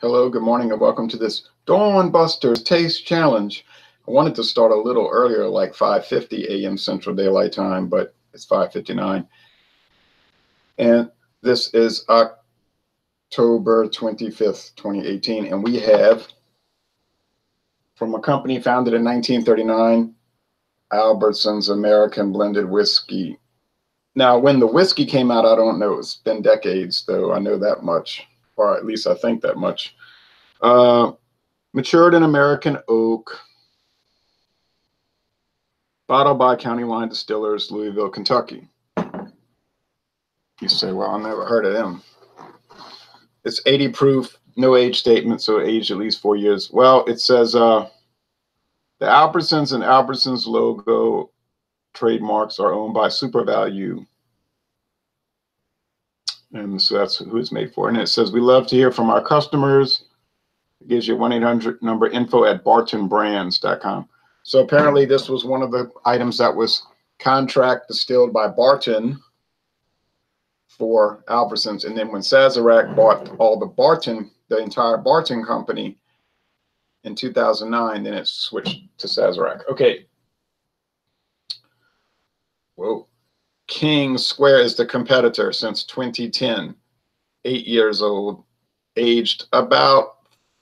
Hello, good morning, and welcome to this Dawn Busters Taste Challenge. I wanted to start a little earlier, like 5:50 a.m. Central Daylight Time, but it's 5:59. And this is October 25th, 2018, and we have, from a company founded in 1939, Albertsons American Blended Whiskey. Now, when the whiskey came out, I don't know. It's been decades, though. I know that much, or at least I think that much. Matured in American oak, bottled by County Line Distillers, Louisville, Kentucky. You say, well, I never heard of them. It's 80 proof, no age statement, so aged at least 4 years. Well, it says the Albertsons and Albertsons logo trademarks are owned by SuperValue. And so that's who it's made for. And it says, we love to hear from our customers. It gives you a 1-800 number, info@bartonbrands.com. So apparently this was one of the items that was contract distilled by Barton for Albertsons. And then when Sazerac bought all the entire Barton company in 2009, then it switched to Sazerac. Okay. Whoa. King Square is the competitor since 2010. 8 years old, aged about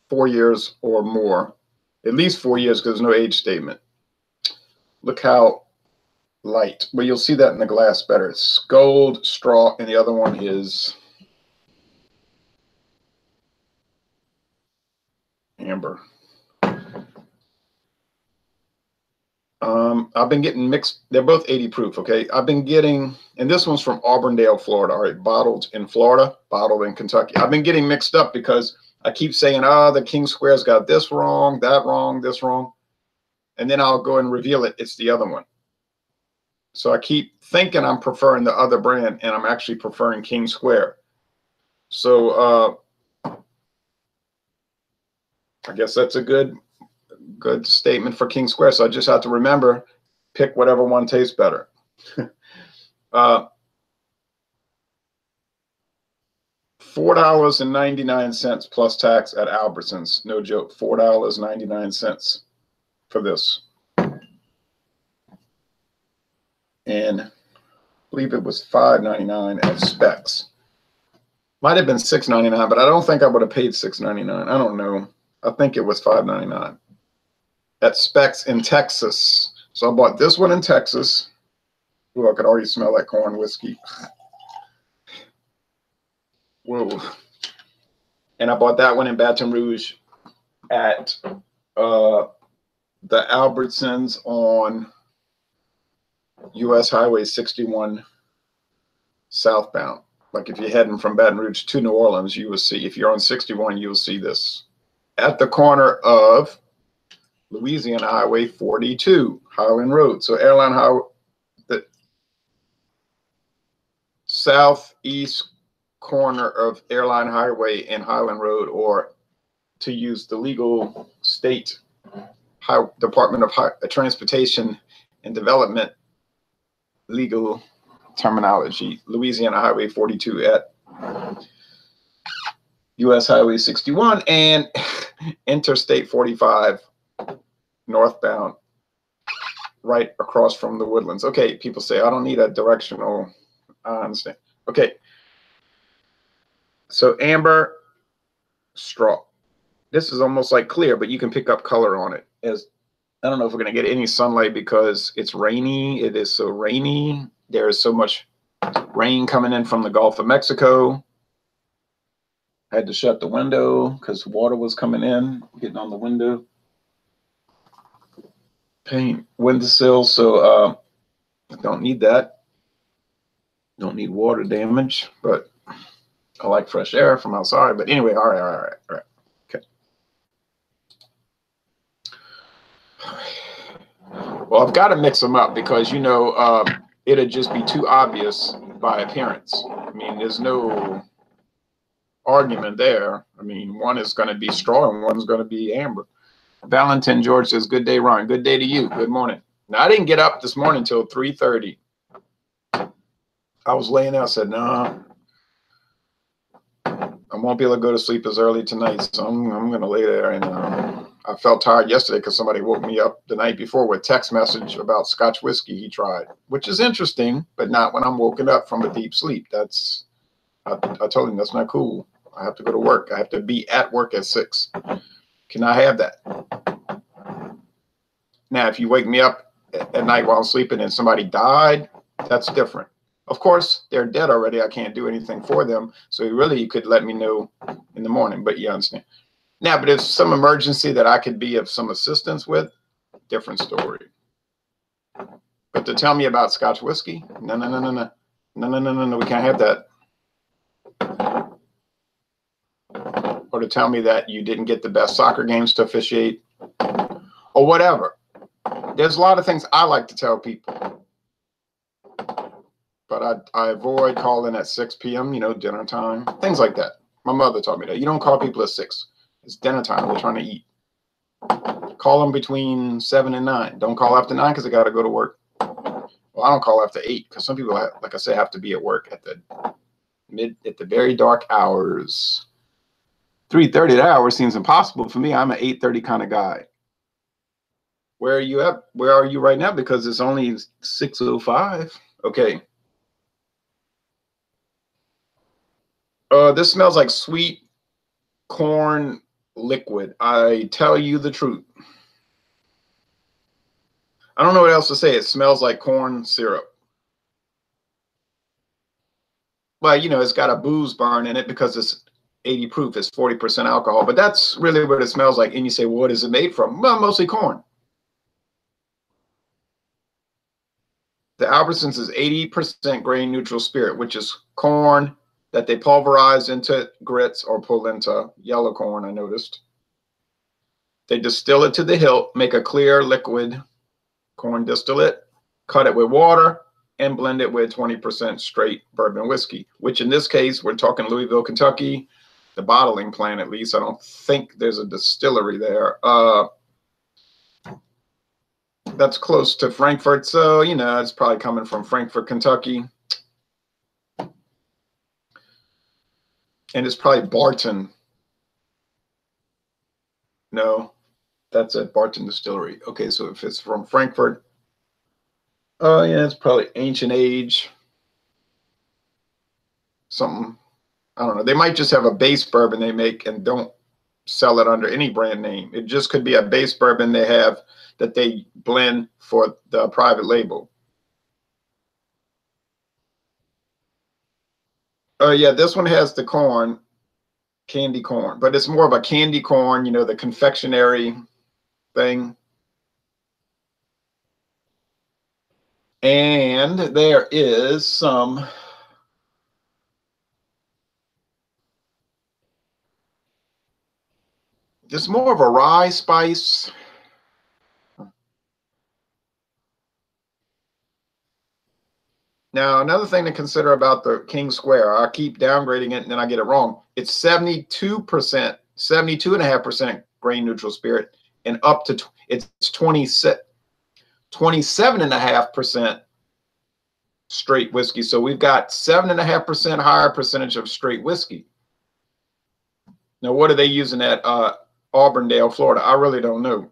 4 years or more. At least 4 years because there's no age statement. Look how light. Well, you'll see that in the glass better. It's gold, straw, and the other one is amber. I've been getting mixed. They're both 80 proof, okay? I've been getting, and this one's from Auburndale, Florida. All right, bottled in Florida, bottled in Kentucky. I've been getting mixed up because I keep saying, the King Square's got this wrong, that wrong, this wrong. And then I'll go and reveal it. It's the other one. So I keep thinking I'm preferring the other brand, and I'm actually preferring King Square. So I guess that's a good statement for King Square. So I just have to remember, pick whatever one tastes better. $4.99 plus tax at Albertsons. No joke. $4.99 for this. And I believe it was $5.99 at Specs. Might have been $6.99, but I don't think I would have paid $6.99. I don't know. I think it was $5.99 at Specs in Texas. So I bought this one in Texas. Ooh, I could already smell that corn whiskey. Whoa. And I bought that one in Baton Rouge at the Albertsons on US Highway 61 southbound. Like if you're heading from Baton Rouge to New Orleans, you will see, if you're on 61, you'll see this at the corner of Louisiana Highway 42, Highland Road. So Airline Highway, the southeast corner of Airline Highway and Highland Road, or to use the legal state Department of Transportation and Development legal terminology, Louisiana Highway 42 at US Highway 61 and Interstate 45 northbound, right across from the Woodlands. Okay, people say, I don't need a directional. I understand. Okay. So amber, straw. This is almost like clear, but you can pick up color on it. As I don't know if we're going to get any sunlight because it's rainy. It is so rainy. There is so much rain coming in from the Gulf of Mexico. I had to shut the window because water was coming in, getting on the window. Paint windowsill, so I don't need that. Don't need water damage, but I like fresh air from outside. But anyway, all right. Okay. Well, I've got to mix them up because, it'd just be too obvious by appearance. I mean, there's no argument there. I mean, one is going to be straw and one's going to be amber. Valentin George says, good day, Ron. Good day to you. Good morning. Now, I didn't get up this morning until 3:30. I was laying there. I said, no, I won't be able to go to sleep as early tonight, so I'm going to lay there. And I felt tired yesterday because somebody woke me up the night before with a text message about Scotch whiskey he tried, which is interesting, but not when I'm woken up from a deep sleep. I told him that's not cool. I have to go to work. I have to be at work at 6. Can I have that? Now, if you wake me up at night while I'm sleeping and somebody died, that's different. Of course, they're dead already. I can't do anything for them. So you could let me know in the morning, but you understand. Now, but if some emergency that I could be of some assistance with, different story. But to tell me about Scotch whiskey, no, we can't have that. Or to tell me that you didn't get the best soccer games to officiate, or whatever. There's a lot of things I like to tell people. But I avoid calling at 6 p.m., dinner time, things like that. My mother taught me that. You don't call people at 6. It's dinner time. We're trying to eat. Call them between 7 and 9. Don't call after 9 because I got to go to work. Well, I don't call after 8 because some people, like I said, have to be at work at the very dark hours. 3:30 that hour seems impossible for me. I'm an 8:30 kind of guy. Where are you at? Where are you right now? Because it's only 6:05. Okay. This smells like sweet corn liquid. I tell you the truth. I don't know what else to say. It smells like corn syrup. Well, it's got a booze burn in it because it's 80 proof. It's 40% alcohol. But that's really what it smells like. And you say, well, what is it made from? Well, mostly corn. The Albertsons is 80% grain neutral spirit, which is corn that they pulverize into grits or pull into yellow corn, I noticed. They distill it to the hilt, make a clear liquid corn distillate, cut it with water, and blend it with 20% straight bourbon whiskey, which in this case, we're talking Louisville, Kentucky, the bottling plant at least. I don't think there's a distillery there. That's close to Frankfurt, so, it's probably coming from Frankfurt, Kentucky. And it's probably Barton. No, that's at Barton Distillery. Okay, so if it's from Frankfurt, yeah, it's probably ancient age. Something, I don't know. They might just have a base bourbon they make and don't sell it under any brand name. It just could be a base bourbon they have that they blend for the private label. Yeah, this one has the corn, candy corn, but it's more of a candy corn, the confectionery thing. And there is some just more of a rye spice. Now, another thing to consider about the King Square, I keep downgrading it and then I get it wrong. It's 72%, 72.5% grain neutral spirit, and up to it's 27.5% straight whiskey. So we've got 7.5% higher percentage of straight whiskey. Now, what are they using at Auburndale, Florida? I really don't know.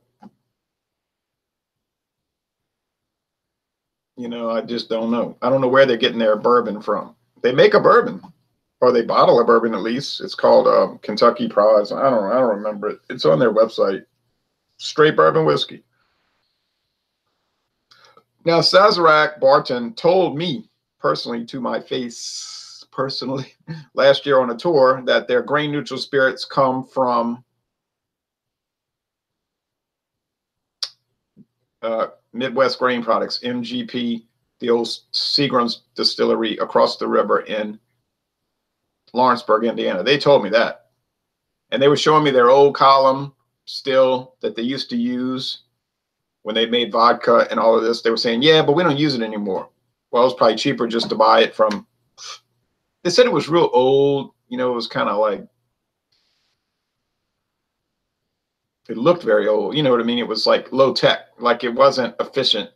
I just don't know. I don't know where they're getting their bourbon from. They make a bourbon, or they bottle a bourbon at least. It's called Kentucky Prize. I don't remember it. It's on their website. Straight bourbon whiskey. Now, Sazerac Barton told me personally to my face, last year on a tour, that their grain neutral spirits come from Midwest Grain Products, MGP, the old Seagram's distillery across the river in Lawrenceburg, Indiana. They told me that. And they were showing me their old column still that they used to use when they made vodka and all of this. They were saying, yeah, but we don't use it anymore. Well, it was probably cheaper just to buy it from, they said it was real old. It was kind of like, it looked very old. You know what I mean? It was like low tech, like it wasn't efficient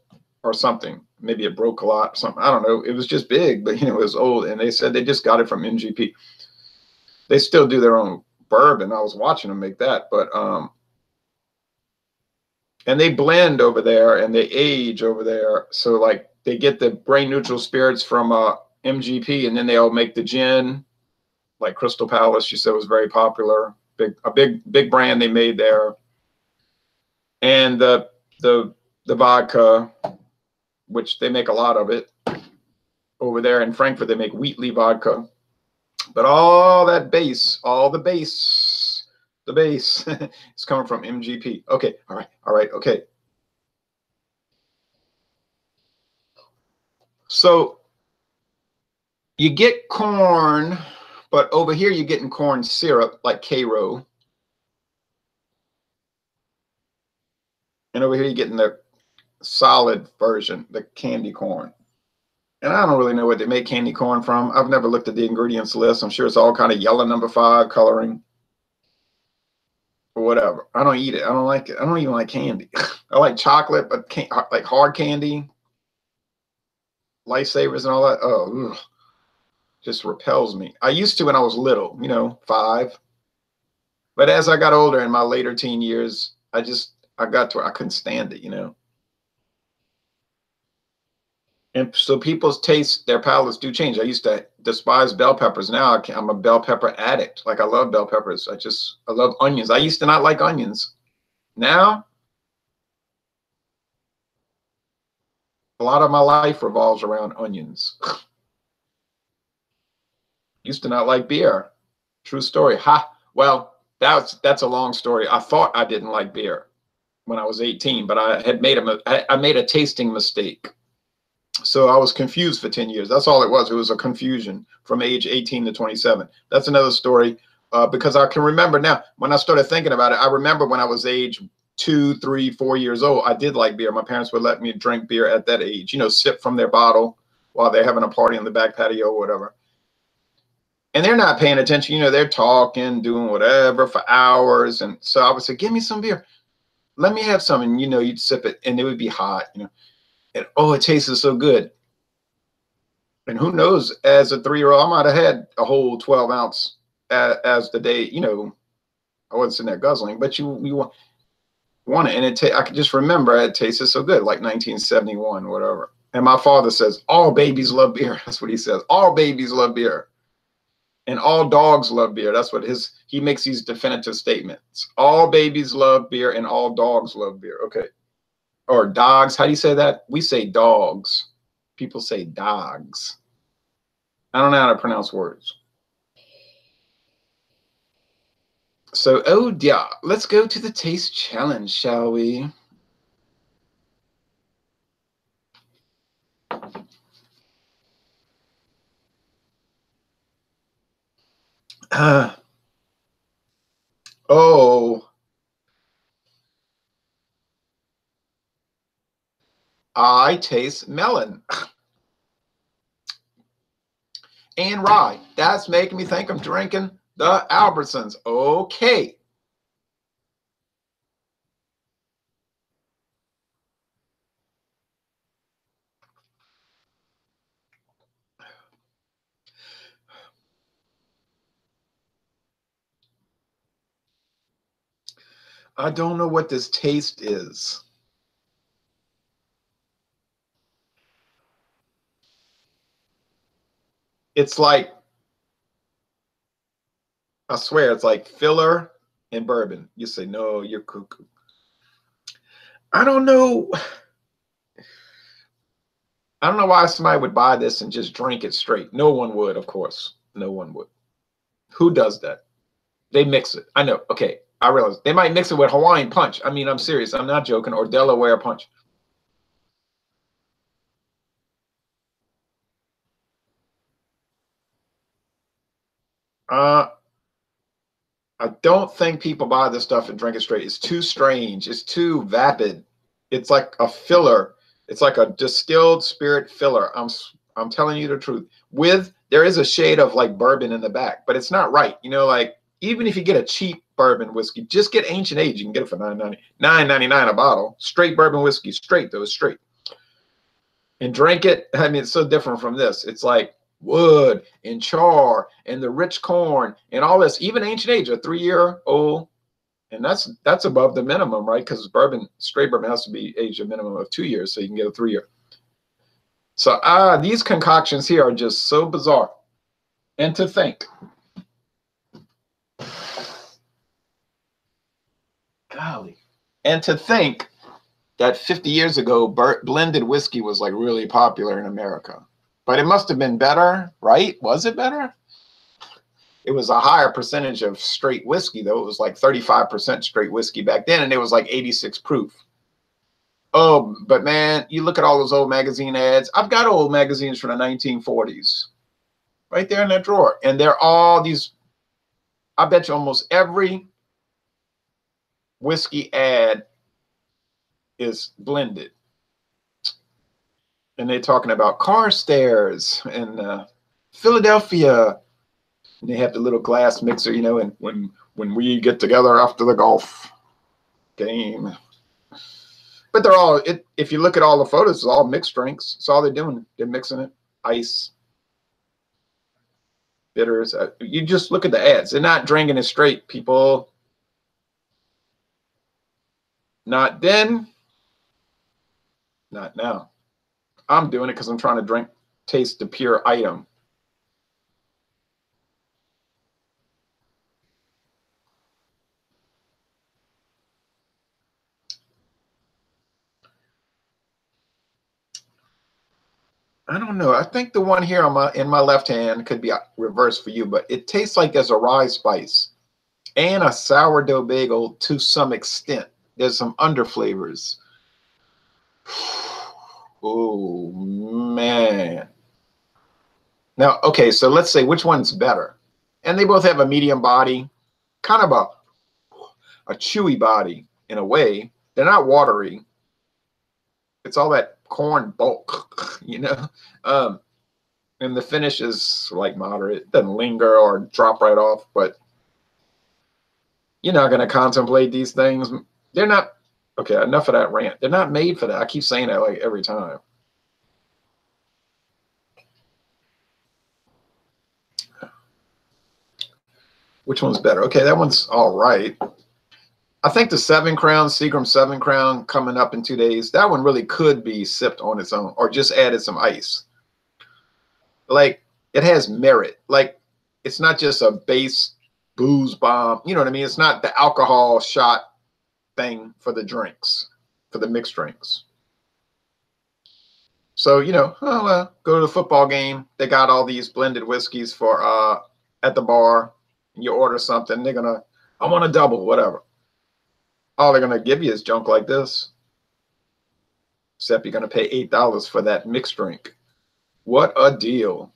or something. Maybe it broke a lot or something. I don't know. It was just big, but it was old. And they said they just got it from MGP. They still do their own bourbon. I was watching them make that, but and they blend over there and they age over there. So like they get the brain neutral spirits from MGP, and then they all make the gin. Like Crystal Palace, she said, was very popular. Big brand they made there. And the vodka, which they make a lot of it over there in Frankfurt, they make Wheatley vodka. But all that base, the base is coming from MGP. Okay, all right, okay. So you get corn, but over here you're getting corn syrup like Cairo. And over here you're getting the solid version, the candy corn. And I don't really know what they make candy corn from. I've never looked at the ingredients list. I'm sure it's all kind of yellow number 5 coloring or whatever. I don't eat it. I don't like it. I don't even like candy. I like chocolate, but like hard candy, Lifesavers and all that. Oh, ugh, just repels me. I used to when I was little, 5. But as I got older in my later teen years, I got to where I couldn't stand it, And so people's tastes, their palates do change. I used to despise bell peppers. Now I'm a bell pepper addict. Like I love bell peppers. I love onions. I used to not like onions. Now, a lot of my life revolves around onions. Used to not like beer. True story. Ha. Well, that's a long story. I thought I didn't like beer when I was 18, but I made a tasting mistake. So I was confused for 10 years. That's all it was. It was a confusion from age 18 to 27. That's another story because I can remember now when I started thinking about it. I remember when I was age 2, 3, 4 years old, I did like beer. My parents would let me drink beer at that age, sip from their bottle while they're having a party on the back patio or whatever. And they're not paying attention. They're talking, doing whatever for hours. And so I would say, give me some beer. Let me have some. And, you'd sip it and it would be hot, And oh, it tasted so good. And who knows, as a 3-year-old, I might have had a whole 12 ounce as the day, I wasn't sitting there guzzling, but you want it. And I could just remember it tasted so good, like 1971, whatever. And my father says, all babies love beer. That's what he says. All babies love beer. And all dogs love beer. That's what he makes these definitive statements. All babies love beer and all dogs love beer. Okay. Or dogs. How do you say that? We say dogs. People say dogs. I don't know how to pronounce words. So, oh yeah, let's go to the taste challenge, shall we? Oh. I taste melon and rye. That's making me think I'm drinking the Albertsons. Okay. I don't know what this taste is. It's like, I swear, it's like filler and bourbon. You say, no, you're cuckoo. I don't know. I don't know why somebody would buy this and just drink it straight. No one would, of course. No one would. Who does that? They mix it. I know. Okay. I realize they might mix it with Hawaiian punch. I mean, I'm serious. I'm not joking. Or Delaware punch. I don't think people buy this stuff and drink it straight. It's too strange. It's too vapid. It's like a filler. It's like a distilled spirit filler. I'm telling you the truth. There is a shade of like bourbon in the back, but it's not right. Like even if you get a cheap bourbon whiskey, just get Ancient Age. You can get it for $9.99 a bottle. Straight bourbon whiskey, straight though, straight. And drink it. I mean, it's so different from this. It's like wood and char and the rich corn and all this. Even ancient age, a 3-year-old, and that's above the minimum, right? Because bourbon, straight bourbon, has to be aged a minimum of 2 years, so you can get a 3-year. So these concoctions here are just so bizarre. And to think, golly, and to think that 50 years ago, blended whiskey was like really popular in America. But it must have been better, right? Was it better? It was a higher percentage of straight whiskey, though. It was like 35% straight whiskey back then, and it was like 86 proof. Oh, but man, you look at all those old magazine ads. I've got old magazines from the 1940s right there in that drawer. And they're all these, I bet you almost every whiskey ad is blended. And they're talking about Carstairs and Philadelphia. And they have the little glass mixer, you know, and when we get together after the golf game. But they're all, if you look at all the photos, it's all mixed drinks. That's all they're doing. They're mixing it. Ice, bitters. You just look at the ads. They're not drinking it straight, people. Not then. Not now. I'm doing it because I'm trying to taste the pure item. I don't know. I think the one here on in my left hand could be reversed for you, but it tastes like there's a rye spice and a sourdough bagel to some extent. There's some under flavors. Oh, man. Now, okay, so let's say which one's better. And they both have a medium body, kind of a chewy body in a way. They're not watery. It's all that corn bulk, you know? And the finish is like moderate. It doesn't linger or drop right off, but you're not going to contemplate these things. They're not, okay, enough of that rant. They're not made for that. I keep saying that like every time. Which one's better? Okay, that one's all right. I think the 7 Crown, Seagram 7 Crown coming up in 2 days, that one really could be sipped on its own or just added some ice. Like, it has merit. Like, it's not just a base booze bomb. You know what I mean? It's not the alcohol shot thing for the drinks, for the mixed drinks. So, you know, go to the football game. They got all these blended whiskeys for at the bar. You order something, they're going to, I want a double, whatever. All they're going to give you is junk like this. Except you're going to pay $8 for that mixed drink. What a deal.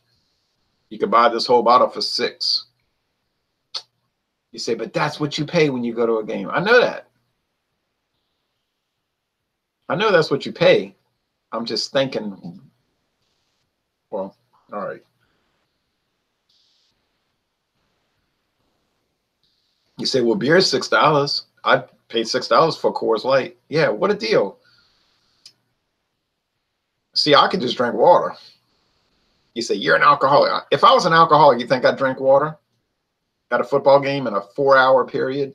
You could buy this whole bottle for $6. You say, but that's what you pay when you go to a game. I know that. I know that's what you pay. I'm just thinking, well, all right. You say, well, beer is $6. I paid $6 for Coors Light. Yeah, what a deal. See, I could just drink water. You say, you're an alcoholic. If I was an alcoholic, you think I'd drink water at a football game in a 4-hour period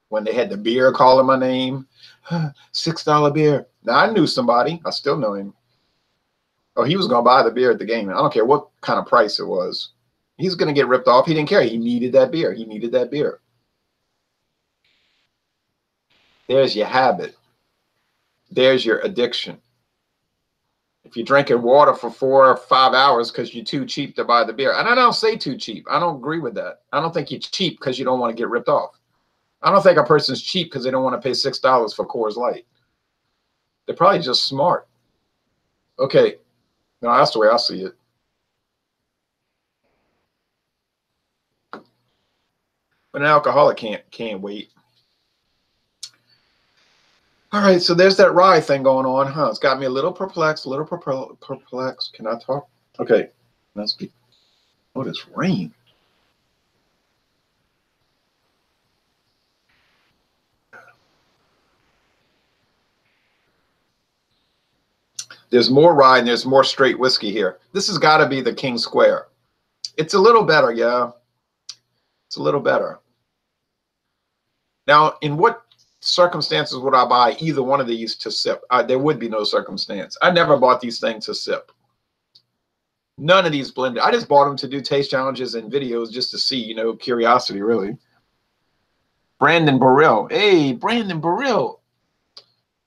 when they had the beer calling my name? $6 beer. Now, I knew somebody. I still know him. Oh, he was going to buy the beer at the game. I don't care what kind of price it was. He's going to get ripped off. He didn't care. He needed that beer. He needed that beer. There's your habit. There's your addiction. If you're drinking water for 4 or 5 hours because you're too cheap to buy the beer, and I don't say too cheap. I don't agree with that. I don't think you're cheap because you don't want to get ripped off. I don't think a person's cheap because they don't want to pay $6 for Coors Light. They're probably just smart. Okay. No, that's the way I see it. But an alcoholic can't wait. All right, so there's that rye thing going on, huh? It's got me a little perplexed, perplexed. Can I talk? Okay, let's be. Oh, it's rain. There's more rye and there's more straight whiskey here. This has got to be the King Square. It's a little better, yeah. It's a little better. Now, in what circumstances would I buy either one of these to sip? There would be no circumstance. I never bought these things to sip. None of these blended. I just bought them to do taste challenges and videos just to see, you know, curiosity, really. Brandon Burrell. Hey, Brandon Burrell.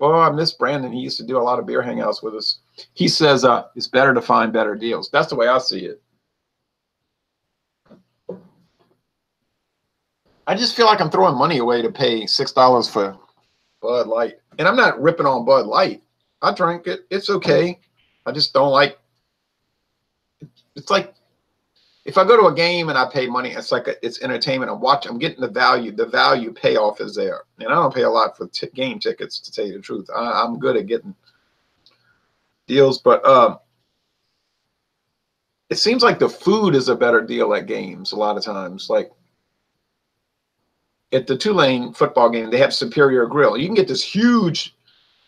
Oh, I miss Brandon. He used to do a lot of beer hangouts with us. He says it's better to find better deals. That's the way I see it. I just feel like I'm throwing money away to pay $6 for Bud Light. And I'm not ripping on Bud Light. I drank it. It's okay. I just don't like. It's like if I go to a game and I pay money, it's like it's entertainment. I'm getting the value. The value payoff is there. And I don't pay a lot for game tickets, to tell you the truth. I'm good at getting deals, but it seems like the food is a better deal at games a lot of times. Like at the Tulane football game, they have Superior Grill. You can get this huge,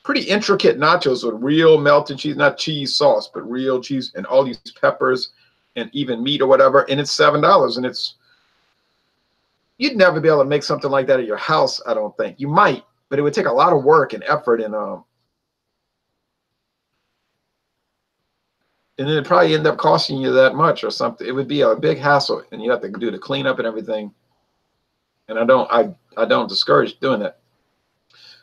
pretty intricate nachos with real melted cheese, not cheese sauce, but real cheese and all these peppers and even meat or whatever. And it's $7. And you'd never be able to make something like that at your house, I don't think. You might, but it would take a lot of work and effort, and then it'd probably end up costing you that much or something. It would be a big hassle, and you'd have to do the cleanup and everything. And I don't discourage doing that.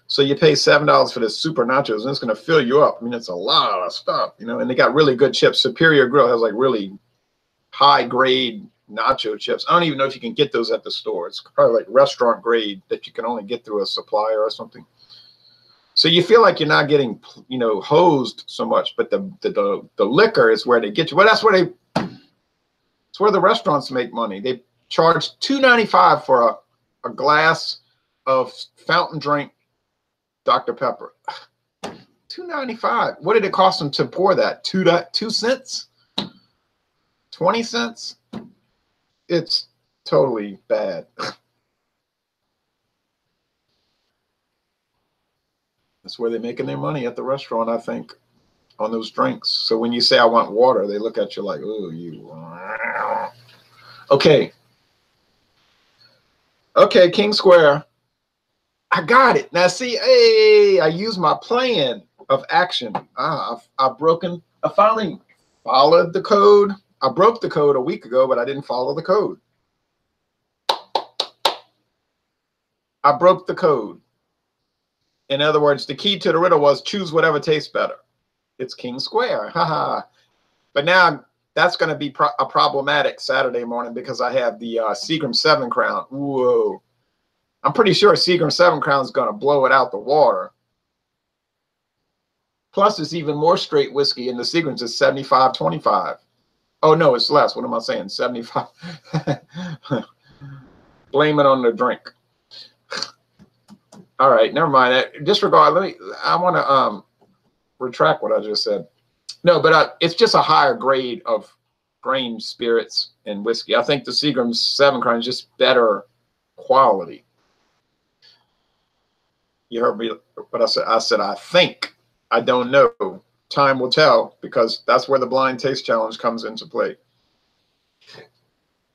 So you pay $7 for this super nachos, and it's going to fill you up. I mean, it's a lot of stuff, you know. And they got really good chips. Superior Grill has like really high grade nacho chips. I don't even know if you can get those at the store. It's probably like restaurant grade that you can only get through a supplier or something. So you feel like you're not getting, you know, hosed so much. But the liquor is where they get you. Well, it's where the restaurants make money. They charge $2.95 for a glass of fountain drink Dr. Pepper. $2.95. What did it cost them to pour that? 2 cents? 20 cents? It's totally bad. That's where they're making their money at the restaurant, I think, on those drinks. So when you say I want water, they look at you like, oh, you. Okay. Okay, King Square. I got it. Now see, hey, I used my plan of action. I finally followed the code. I broke the code a week ago, but I didn't follow the code. I broke the code. In other words, the key to the riddle was choose whatever tastes better. It's King Square. Haha. But now that's going to be a problematic Saturday morning because I have the Seagram 7 Crown. Whoa. I'm pretty sure Seagram 7 Crown is going to blow it out the water. Plus, it's even more straight whiskey, and the Seagram's is 75.25. Oh, no, it's less. What am I saying? 75. Blame it on the drink. All right, never mind. Disregard. I want to retract what I just said. No, but it's just a higher grade of grain spirits and whiskey. I think the Seagram 7 Crown is just better quality. You heard me, but I said I think. I don't know. Time will tell, because that's where the blind taste challenge comes into play.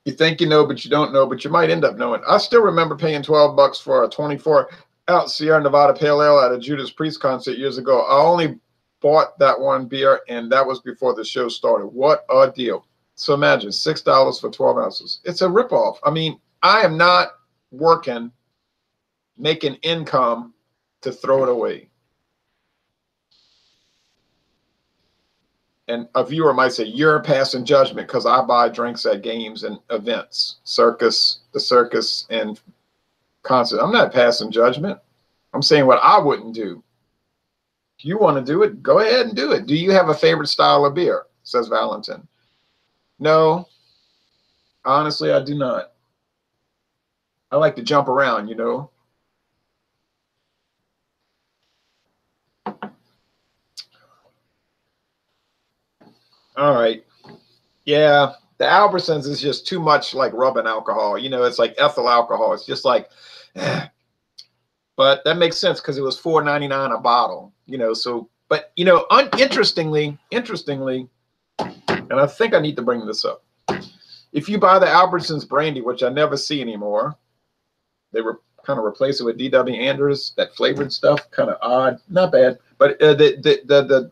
You think you know, but you don't know, but you might end up knowing. I still remember paying $12 for a 24-ounce Sierra Nevada Pale Ale at a Judas Priest concert years ago. I only bought that one beer, and that was before the show started. What a deal. So imagine $6 for 12 ounces. It's a ripoff. I mean, I am not working, making income to throw it away. And a viewer might say, you're passing judgment because I buy drinks at games and events, the circus and concert. I'm not passing judgment. I'm saying what I wouldn't do. If you want to do it, go ahead and do it. Do you have a favorite style of beer? Says Valentin. No, honestly, I do not. I like to jump around, you know. All right. Yeah, the Albertsons is just too much like rubbing alcohol. You know, it's like ethyl alcohol. It's just like, but that makes sense because it was $4.99 a bottle. You know, so But you know, interestingly, and I think I need to bring this up. If you buy the Albertsons brandy, which I never see anymore, they were kind of replace it with D.W. Anders, that flavored stuff, kind of odd, not bad. But the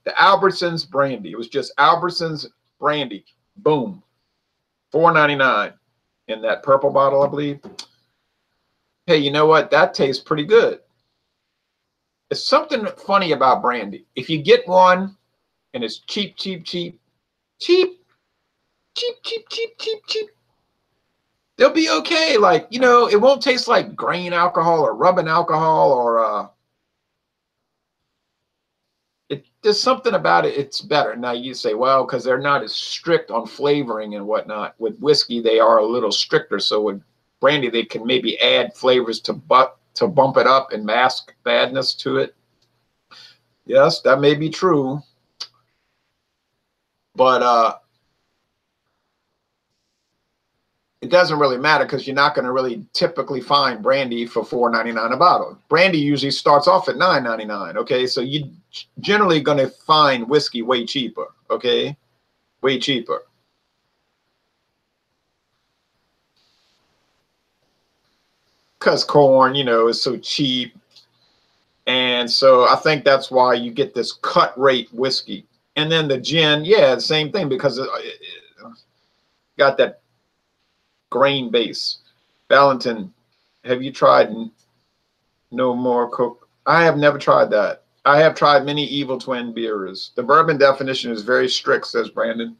Albertsons brandy, it was just Albertsons brandy, boom, $4.99 in that purple bottle, I believe. Hey, you know what? That tastes pretty good. It's something funny about brandy. If you get one and it's cheap, they'll be okay. Like, you know, it won't taste like grain alcohol or rubbing alcohol or there's something about it. It's better. Now you say, well, because they're not as strict on flavoring and whatnot. With whiskey, they are a little stricter. So with brandy, they can maybe add flavors to bump it up and mask badness to it. Yes, that may be true. But it doesn't really matter because you're not going to really typically find brandy for $4.99 a bottle. Brandy usually starts off at $9.99. Okay, so you generally going to find whiskey way cheaper. Okay, way cheaper. Because corn, you know, is so cheap. And so I think that's why you get this cut rate whiskey. And then the gin, yeah, the same thing because it got that grain base. Valentin, have you tried No More Coke? I have never tried that. I have tried many Evil Twin beers. The bourbon definition is very strict, says Brandon.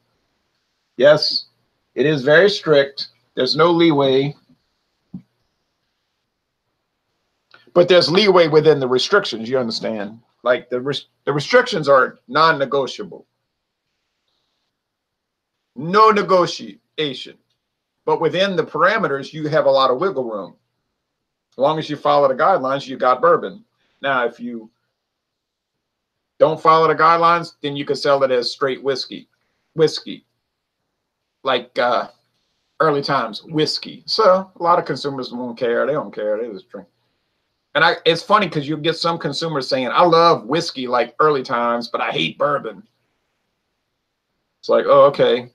Yes, it is very strict. There's no leeway. But there's leeway within the restrictions, you understand? Like the restrictions are non-negotiable. No negotiation. But within the parameters, you have a lot of wiggle room. As long as you follow the guidelines, you got bourbon. Now, if you don't follow the guidelines, then you can sell it as straight whiskey. Like early times, whiskey. So a lot of consumers won't care. They don't care. They just drink. And it's funny because you get some consumers saying, I love whiskey like early times, but I hate bourbon. It's like, oh, okay.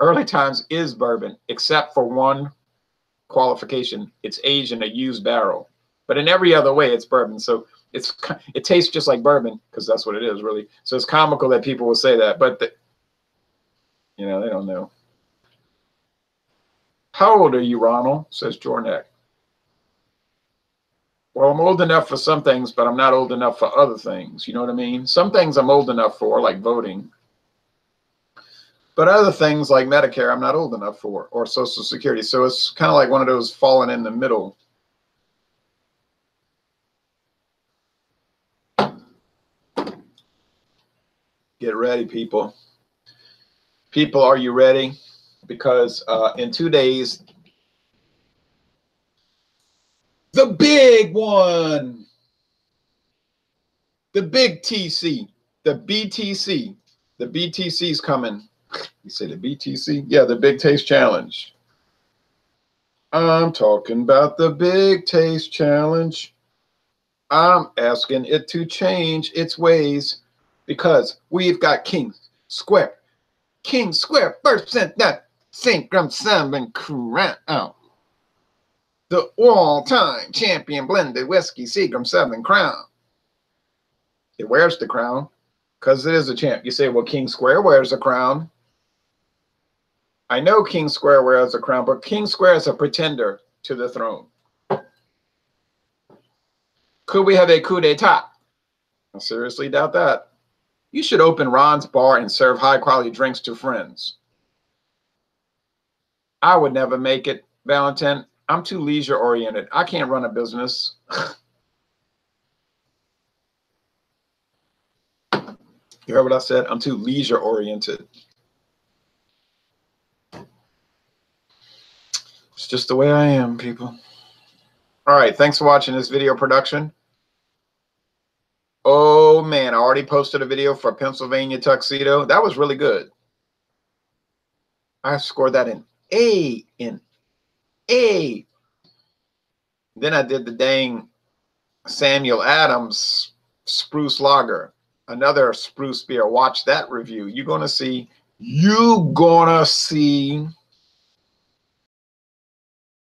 Early times is bourbon, except for one qualification. It's aged in a used barrel. But in every other way, it's bourbon. So it tastes just like bourbon because that's what it is, really. So it's comical that people will say that. But, you know, they don't know. How old are you, Ronald? Says Jornak. Well, I'm old enough for some things, but I'm not old enough for other things. You know what I mean? Some things I'm old enough for, like voting. But other things like Medicare, I'm not old enough for, or Social Security. So it's kind of like one of those falling in the middle. Get ready, people. People, are you ready? Because in 2 days, the big one, the big TC, the BTC, the BTC is coming. You say the BTC? Yeah, the Big Taste Challenge. I'm talking about the Big Taste Challenge. I'm asking it to change its ways because we've got King Square, first cent that Seagram 7 Crown. Oh. The all-time champion blended whiskey, Seagram 7 Crown. It wears the crown because it is a champ. You say, well, King Square wears a crown. I know King Square wears a crown, but King Square is a pretender to the throne. Could we have a coup d'etat? I seriously doubt that. You should open Ron's bar and serve high-quality drinks to friends. I would never make it, Valentin. I'm too leisure-oriented. I can't run a business. You heard what I said? I'm too leisure-oriented. It's just the way I am, people. All right, thanks for watching this video production. Oh, man, I already posted a video for Pennsylvania Tuxedo. That was really good. I scored that in A. Then I did the dang Samuel Adams Spruce Lager, another spruce beer. Watch that review. You're gonna see